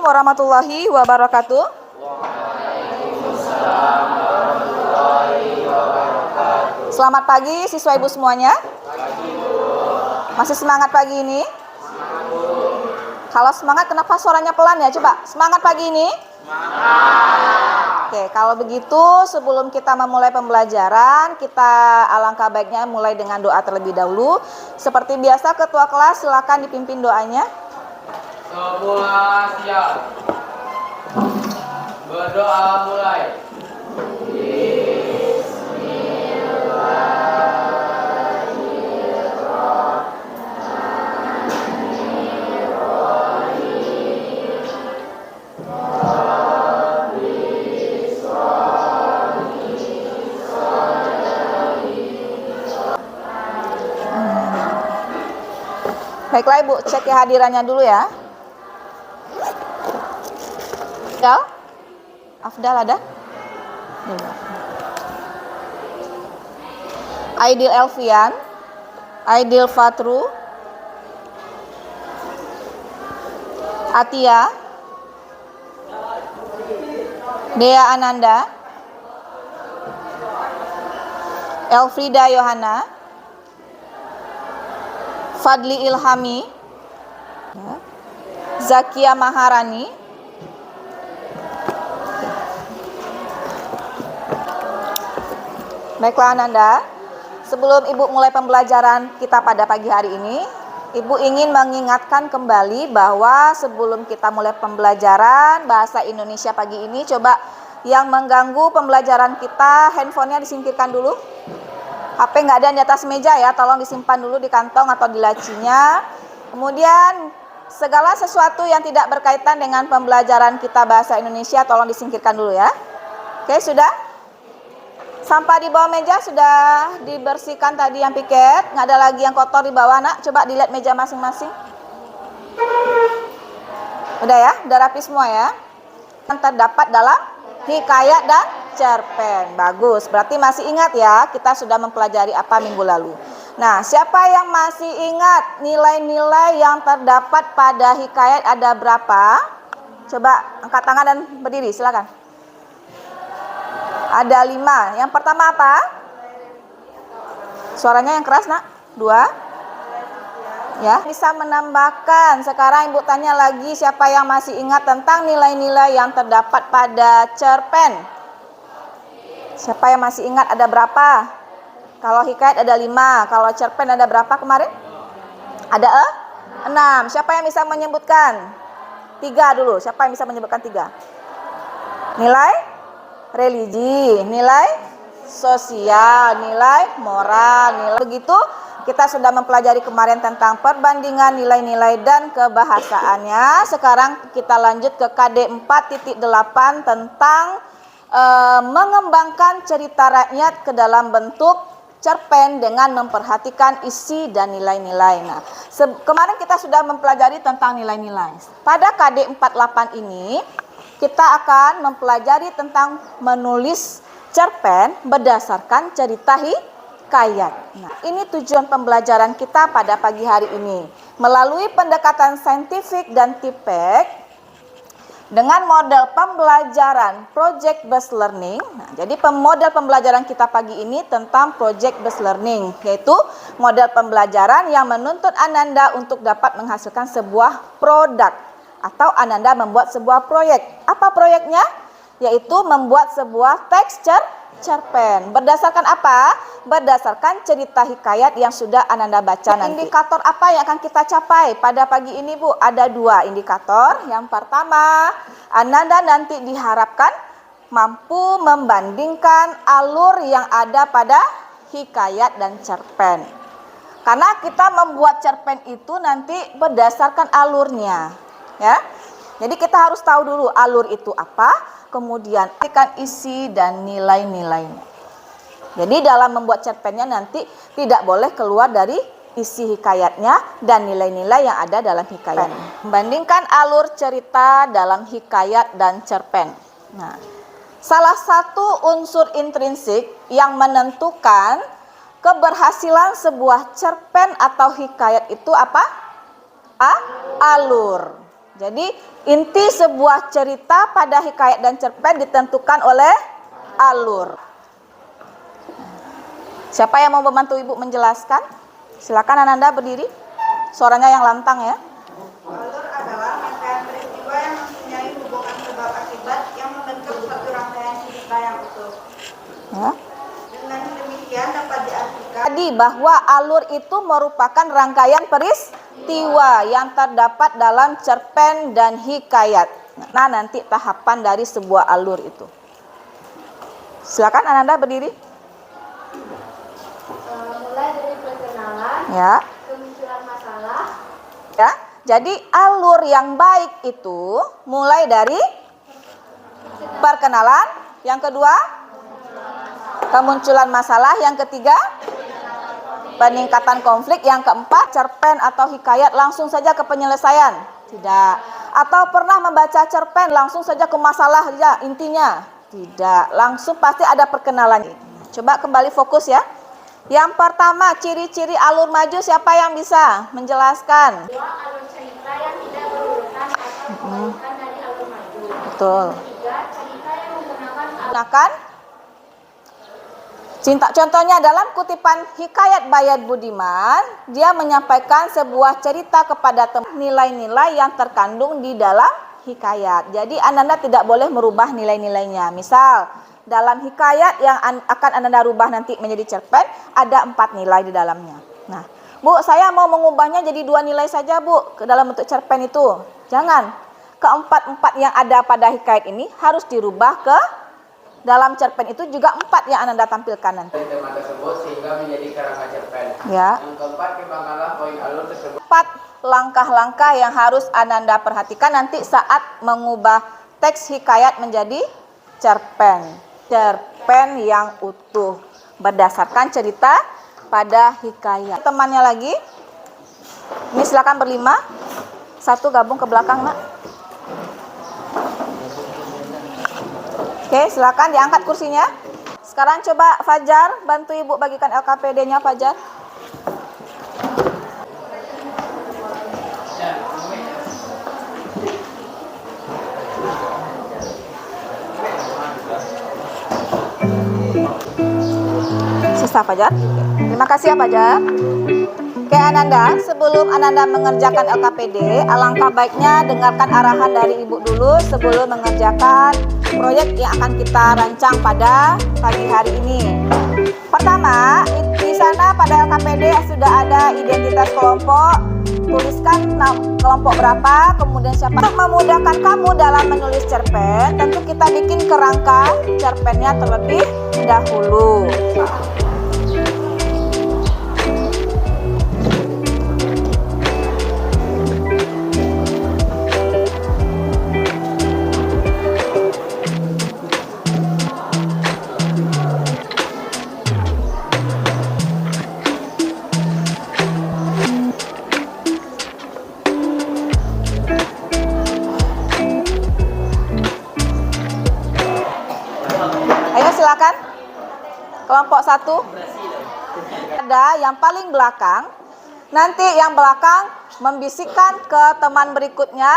warahmatullahi wabarakatuh. Selamat pagi siswa ibu semuanya. Masih semangat pagi ini? Kalau semangat kenapa suaranya pelan ya? Coba semangat pagi ini. Oke, kalau begitu sebelum kita memulai pembelajaran, kita alangkah baiknya mulai dengan doa terlebih dahulu. Seperti biasa ketua kelas silakan dipimpin doanya. Semua siap. Berdoa mulai. Baiklah ibu, cek kehadirannya dulu ya. Afdal ada? Aidil Elvian, Aidil Fatru, Atia, Dea Ananda, Elfrida Yohana, Fadli Ilhami, Zakia Maharani. Baiklah Ananda, sebelum Ibu mulai pembelajaran kita pada pagi hari ini, Ibu ingin mengingatkan kembali bahwa sebelum kita mulai pembelajaran bahasa Indonesia pagi ini, coba yang mengganggu pembelajaran kita, handphonenya disingkirkan dulu. HP nggak ada di atas meja ya, tolong disimpan dulu di kantong atau di lacinya. Kemudian segala sesuatu yang tidak berkaitan dengan pembelajaran kita bahasa Indonesia tolong disingkirkan dulu ya. Oke, sudah? Sampah di bawah meja sudah dibersihkan tadi yang piket, nggak ada lagi yang kotor di bawah nak. Coba dilihat meja masing-masing. Udah ya, udah rapi semua ya. Yang terdapat dalam hikayat dan cerpen. Bagus, berarti masih ingat ya, kita sudah mempelajari apa minggu lalu. Nah, siapa yang masih ingat nilai-nilai yang terdapat pada hikayat ada berapa? Coba angkat tangan dan berdiri, silakan. Ada 5. Yang pertama apa? Suaranya yang keras nak. 2. Ya, bisa menambahkan. Sekarang Ibu tanya lagi siapa yang masih ingat tentang nilai-nilai yang terdapat pada cerpen. Siapa yang masih ingat ada berapa? Kalau hikayat ada 5. Kalau cerpen ada berapa kemarin? Ada 6. Siapa yang bisa menyebutkan? 3 dulu. Siapa yang bisa menyebutkan 3? Nilai religi, nilai sosial, nilai moral, nilai begitu. Kita sudah mempelajari kemarin tentang perbandingan nilai-nilai dan kebahasaannya. Sekarang kita lanjut ke KD 4.8 tentang mengembangkan cerita rakyat ke dalam bentuk cerpen dengan memperhatikan isi dan nilai-nilai. Nah, kemarin kita sudah mempelajari tentang nilai-nilai. Pada KD 48 ini kita akan mempelajari tentang menulis cerpen berdasarkan cerita hikayat. Nah, ini tujuan pembelajaran kita pada pagi hari ini. Melalui pendekatan saintifik dan tipek dengan model pembelajaran project based learning. Nah, jadi model pembelajaran kita pagi ini tentang project based learning, yaitu model pembelajaran yang menuntut Ananda untuk dapat menghasilkan sebuah produk atau Ananda membuat sebuah proyek. Apa proyeknya? Yaitu membuat sebuah teks cerpen. Berdasarkan apa? Berdasarkan cerita hikayat yang sudah Ananda baca nanti. Indikator apa yang akan kita capai pada pagi ini Bu? Ada 2 indikator. Yang pertama, Ananda nanti diharapkan mampu membandingkan alur yang ada pada hikayat dan cerpen. Karena kita membuat cerpen itu nanti berdasarkan alurnya. Ya, jadi kita harus tahu dulu alur itu apa, kemudian isi dan nilai-nilainya. Jadi dalam membuat cerpennya nanti tidak boleh keluar dari isi hikayatnya dan nilai-nilai yang ada dalam hikayat. Membandingkan alur cerita dalam hikayat dan cerpen. Nah, salah satu unsur intrinsik yang menentukan keberhasilan sebuah cerpen atau hikayat itu apa? Alur. Jadi inti sebuah cerita pada hikayat dan cerpen ditentukan oleh alur. Siapa yang mau membantu Ibu menjelaskan? Silakan Ananda berdiri. Suaranya yang lantang ya. Alur adalah rangkaian peristiwa yang mempunyai hubungan sebab akibat yang membentuk satu rangkaian cerita yang utuh. Ya. Dengan demikian dapat diartikan Jadi bahwa alur itu merupakan rangkaian peristiwa yang terdapat dalam cerpen dan hikayat. Nah, nanti tahapan dari sebuah alur itu. Silakan Ananda berdiri. Mulai dari perkenalan, Ya. kemunculan masalah, Ya. Jadi alur yang baik itu mulai dari perkenalan, yang kedua kemunculan masalah, yang ketiga peningkatan konflik, yang keempat cerpen atau hikayat langsung saja ke penyelesaian. Tidak. Atau pernah membaca cerpen langsung saja ke masalah ya intinya. Tidak. Langsung pasti ada perkenalan. Coba kembali fokus ya. Yang pertama, ciri-ciri alur maju, siapa yang bisa menjelaskan? dua alur cerita yang tidak berurutan atau kebalikan dari alur maju. Betul. Tiga, cerita yang menggunakan alur Gunakan cinta. Contohnya dalam kutipan Hikayat Bayat Budiman, dia menyampaikan sebuah cerita kepada nilai-nilai yang terkandung di dalam hikayat. Jadi Ananda tidak boleh merubah nilai-nilainya. Misal, dalam hikayat yang akan Ananda rubah nanti menjadi cerpen, ada 4 nilai di dalamnya. Nah, Bu, saya mau mengubahnya jadi 2 nilai saja, Bu, ke dalam bentuk cerpen itu. Jangan. Keempat-empat yang ada pada hikayat ini harus dirubah ke dalam cerpen itu juga 4 yang Ananda tampilkan nanti. Dari tema tersebut sehingga menjadi kerangka cerpen. Ya. Yang keempat, kembangkanlah poin alur tersebut. 4 langkah-langkah yang harus Ananda perhatikan nanti saat mengubah teks hikayat menjadi cerpen. Cerpen yang utuh berdasarkan cerita pada hikayat. Temannya lagi. Ini silakan berlima. Satu gabung ke belakang, Nak. Oke, silakan diangkat kursinya. Sekarang coba Fajar bantu Ibu bagikan LKPD-nya Fajar. Sisa Fajar. Terima kasih ya Fajar. Oke Ananda, sebelum Ananda mengerjakan LKPD, alangkah baiknya dengarkan arahan dari Ibu dulu sebelum mengerjakan proyek yang akan kita rancang pada pagi hari ini. Pertama, di sana pada LKPD sudah ada identitas kelompok, tuliskan kelompok berapa, kemudian siapa. Untuk memudahkan kamu dalam menulis cerpen, tentu kita bikin kerangka cerpennya terlebih dahulu. Ayo silakan. Kelompok 1. Ada yang paling belakang. Nanti yang belakang membisikkan ke teman berikutnya.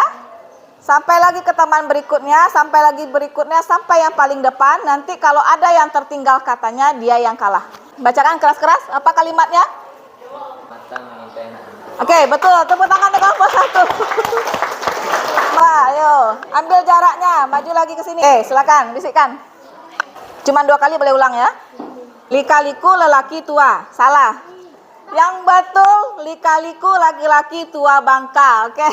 Sampai lagi ke teman berikutnya, sampai lagi berikutnya, sampai yang paling depan. Nanti kalau ada yang tertinggal katanya dia yang kalah. Bacakan keras-keras apa kalimatnya? Oke, betul. Tepuk tangan untuk kelompok 1. Mbak, ayo. Ambil jaraknya, maju lagi ke sini. Silakan, bisikkan. Cuma 2 kali boleh ulang ya. Lika-liku lelaki tua. Salah. Yang betul, lika-liku laki-laki tua bangka. Oke.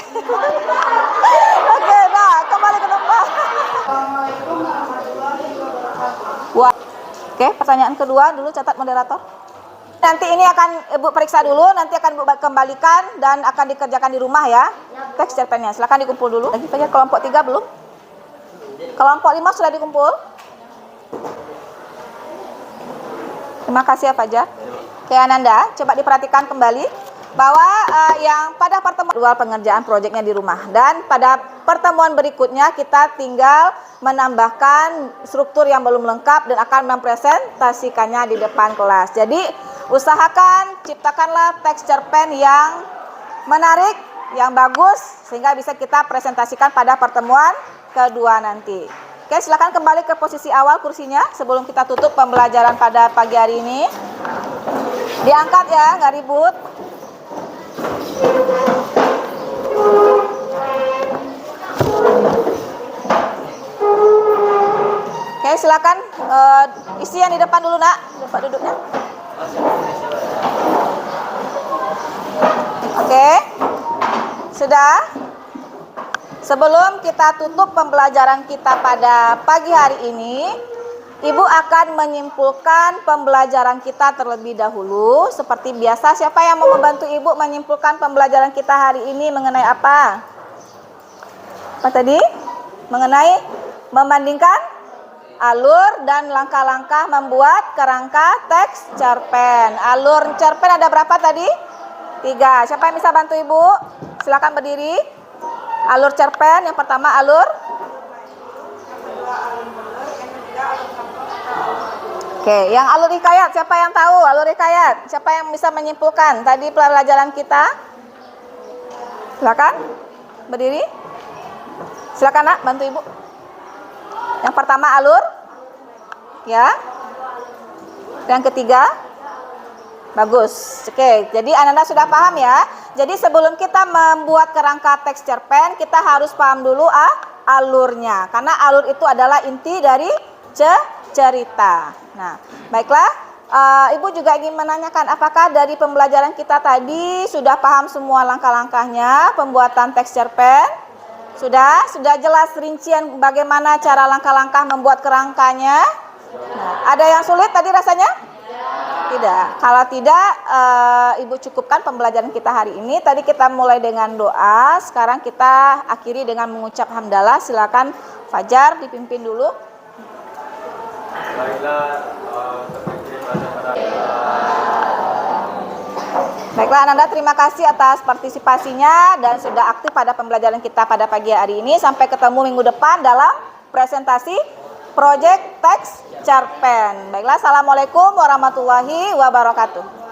Oke, nah, kembali ke tempat. Assalamualaikum warahmatullahi wabarakatuh. Wah. Oke, pertanyaan kedua dulu catat moderator. Nanti ini akan Ibu periksa dulu, nanti akan Ibu kembalikan dan akan dikerjakan di rumah ya. Teks cerpennya, silakan dikumpul dulu. Lagi saja kelompok 3 belum? Kelompok 5 sudah dikumpul? Terima kasih ya Fajar. Oke Ananda, coba diperhatikan kembali bahwa yang pada pertemuan dual pengerjaan proyeknya di rumah dan pada pertemuan berikutnya kita tinggal menambahkan struktur yang belum lengkap dan akan mempresentasikannya di depan kelas. Jadi usahakan ciptakanlah teks cerpen yang menarik, yang bagus sehingga bisa kita presentasikan pada pertemuan kedua nanti. Oke, silakan kembali ke posisi awal kursinya sebelum kita tutup pembelajaran pada pagi hari ini. Diangkat ya, nggak ribut. Oke, silakan isi yang di depan dulu, Nak. Depan duduknya. Oke. Sudah? Sebelum kita tutup pembelajaran kita pada pagi hari ini, Ibu akan menyimpulkan pembelajaran kita terlebih dahulu. Seperti biasa, siapa yang mau membantu Ibu menyimpulkan pembelajaran kita hari ini mengenai apa? Apa tadi? Mengenai membandingkan alur dan langkah-langkah membuat kerangka teks cerpen. Alur cerpen ada berapa tadi? 3. Siapa yang bisa bantu Ibu? Silakan berdiri. Alur cerpen yang pertama alur. Oke, yang alur hikayat siapa yang tahu alur hikayat? Siapa yang bisa menyimpulkan tadi pelajaran kita? Silakan berdiri. Silakan Nak, bantu Ibu. Yang pertama alur. Ya. Yang ketiga bagus. Oke, jadi Ananda sudah paham ya. Jadi sebelum kita membuat kerangka teks cerpen, kita harus paham dulu alurnya. Karena alur itu adalah inti dari cerita. Nah, baiklah. Ibu juga ingin menanyakan, apakah dari pembelajaran kita tadi sudah paham semua langkah-langkahnya pembuatan teks cerpen? Sudah jelas rincian bagaimana cara langkah-langkah membuat kerangkanya? Nah, ada yang sulit tadi rasanya? Tidak. Kalau tidak, Ibu cukupkan pembelajaran kita hari ini. Tadi kita mulai dengan doa, sekarang kita akhiri dengan mengucap hamdalah. Silakan Fajar dipimpin dulu. Baiklah Ananda, terima kasih atas partisipasinya dan sudah aktif pada pembelajaran kita pada pagi hari ini. Sampai ketemu minggu depan dalam presentasi Project Teks Cerpen. Baiklah, assalamualaikum warahmatullahi wabarakatuh.